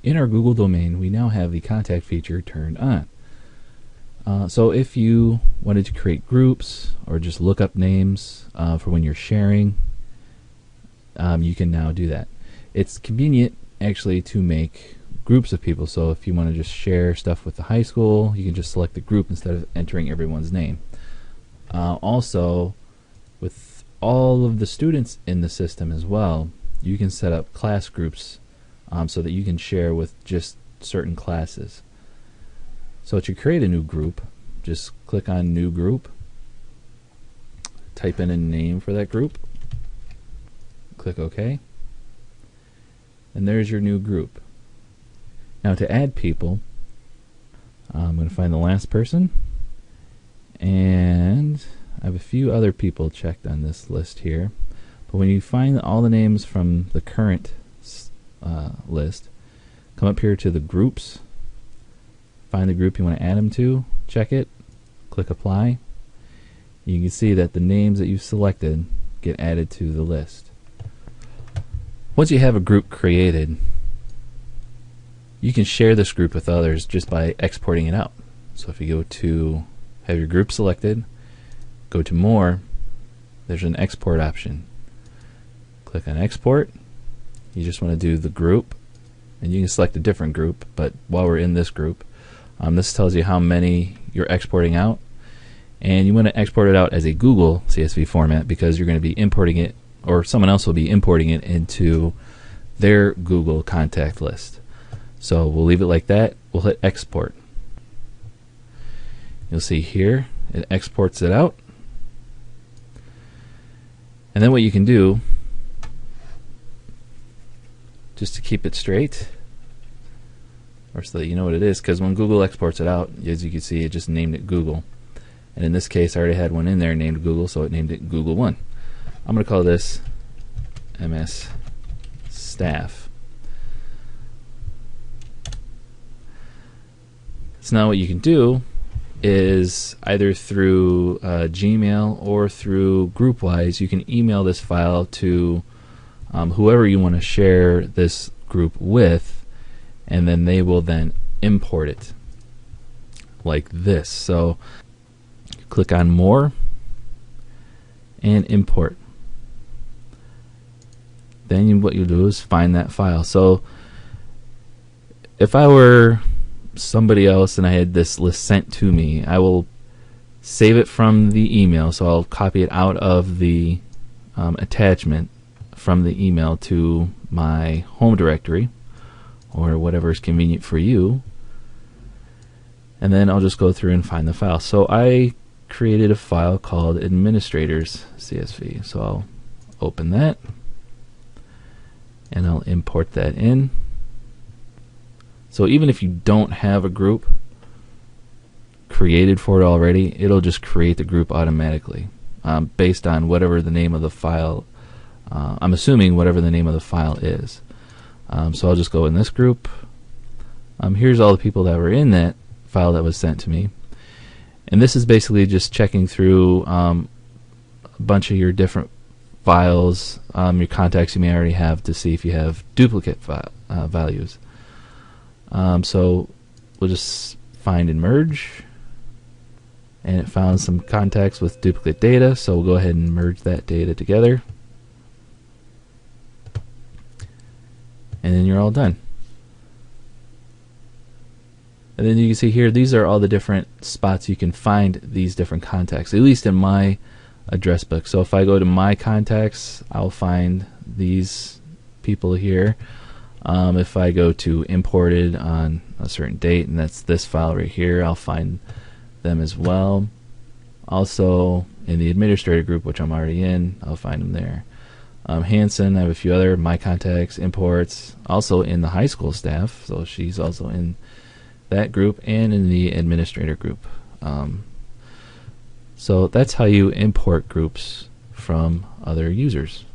in our Google domain, we now have the contact feature turned on. So if you wanted to create groups or just look up names for when you're sharing, you can now do that. It's convenient actually to make groups of people. So if you want to just share stuff with the high school, you can just select the group instead of entering everyone's name. Also, with all of the students in the system as well, you can set up class groups so that you can share with just certain classes. So to create a new group, just click on New Group, type in a name for that group, click OK, and there's your new group. Now to add people, I'm going to find the last person, and I have a few other people checked on this list here. But when you find all the names from the current list, come up here to the groups, find the group you want to add them to, check it, click apply. You can see that the names that you've selected get added to the list. Once you have a group created, you can share this group with others just by exporting it out. So if you go to have your group selected, go to more, there's an export option. Click on export. You just want to do the group, and you can select a different group, but while we're in this group, this tells you how many you're exporting out, and you want to export it out as a Google CSV format because you're going to be importing it, or someone else will be importing it into their Google contact list. So we'll leave it like that. We'll hit export. You'll see here it exports it out, and then what you can do, just to keep it straight, or so that you know what it is, because when Google exports it out, as you can see, it just named it Google. And in this case, I already had one in there named Google, so it named it Google One. I'm going to call this MS Staff. So now what you can do is either through Gmail or through GroupWise, you can email this file to whoever you want to share this group with, and then they will then import it like this. So click on More and Import. Then what you'll do is find that file. So if I were somebody else and I had this list sent to me, I will save it from the email. So I'll copy it out of the attachment from the email to my home directory, or whatever is convenient for you, and then I'll just go through and find the file. So I created a file called Administrators CSV, so I'll open that and I'll import that in. So even if you don't have a group created for it already, it'll just create the group automatically based on whatever the name of the file, I'm assuming whatever the name of the file is. So I'll just go in this group. Here's all the people that were in that file that was sent to me, and this is basically just checking through a bunch of your different files, your contacts you may already have, to see if you have duplicate values. So we'll just find and merge, and it found some contacts with duplicate data, so we'll go ahead and merge that data together. And then you're all done. And then you can see here, these are all the different spots you can find these different contacts, at least in my address book. So if I go to my contacts, I'll find these people here. If I go to imported on a certain date, and that's this file right here, I'll find them as well. Also in the administrator group, which I'm already in, I'll find them there. Hanson, I have a few other my contacts, imports, also in the high school staff, so she's also in that group, and in the administrator group. So that's how you import groups from other users.